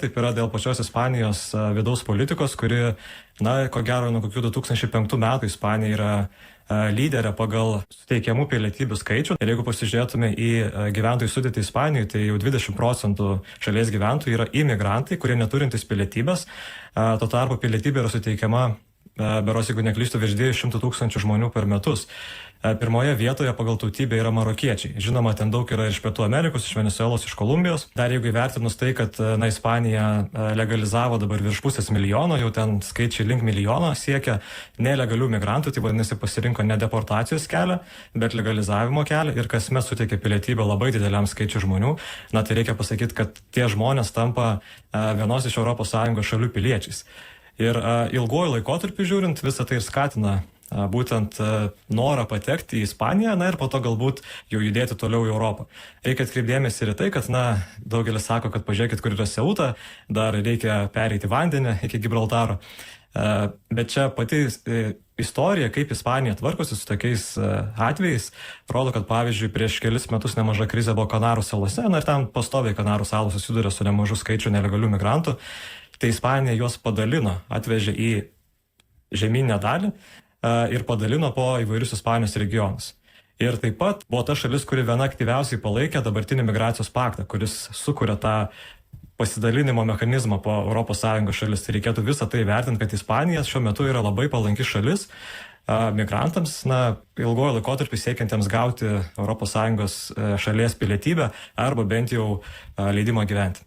Taip yra dėl pačios Ispanijos vidaus politikos, kuri, ko gero, nuo kokių 2005 metų Ispanija yra lyderė pagal suteikiamų pilietybių skaičių. Ir jeigu pasižiūrėtume į gyventojų sudėtį Ispanijoje, tai jau 20% šalies gyventojų yra imigrantai, kurie neturintys pilietybės. Tuo tarpu pilietybė yra suteikiama, beros, jeigu neklystu, virš 200 tūkstančių žmonių per metus. Pirmoje vietoje pagal tautybę yra marokiečiai. Žinoma, ten daug yra iš Pietų Amerikos, iš Venesuelos, iš Kolumbijos. Dar jeigu įvertinus tai, kad Ispanija legalizavo dabar virš 500 milijono, jau ten skaičiai link milijono siekia nelegalių migrantų, tai vadinasi pasirinko ne deportacijos kelią, bet legalizavimo kelią ir kasmet suteikia pilietybę labai dideliam skaičiui žmonių. Tai reikia pasakyti, kad tie žmonės tampa vienos iš ES šalių piliečiais. Ir ilguoju laikotarpiu žiūrint, visą tai ir skatina būtent norą patekti į Ispaniją, ir po to galbūt jau judėti toliau į Europą. Reikia atkreipdėmėsi ir tai, kad, daugelis sako, kad pažiūrėkit, kur yra Ceuta, dar reikia pereiti vandenį iki Gibraltaro. Bet čia pati istorija, kaip Ispanija tvarkosi su tokiais atvejais, rodo, kad pavyzdžiui prieš kelis metus nemaža krizė buvo Kanarų salose, ir ten pastoviai Kanarų salos susiduria su nemažu skaičiu nelegalių migrantų. Tai Ispanija juos padalino, atvežė į žemyninę dalį ir padalino po įvairius Ispanijos regionus. Ir taip pat buvo ta šalis, kuri viena aktyviausiai palaikė dabartinį migracijos paktą, kuris sukuria tą pasidalinimo mechanizmą po ES šalis. Tai reikėtų visą tai vertinti, kad Ispanija šiuo metu yra labai palanki šalis migrantams, ilgojo laikotarpį siekiantiems gauti ES šalies pilietybę arba bent jau leidimą gyventi.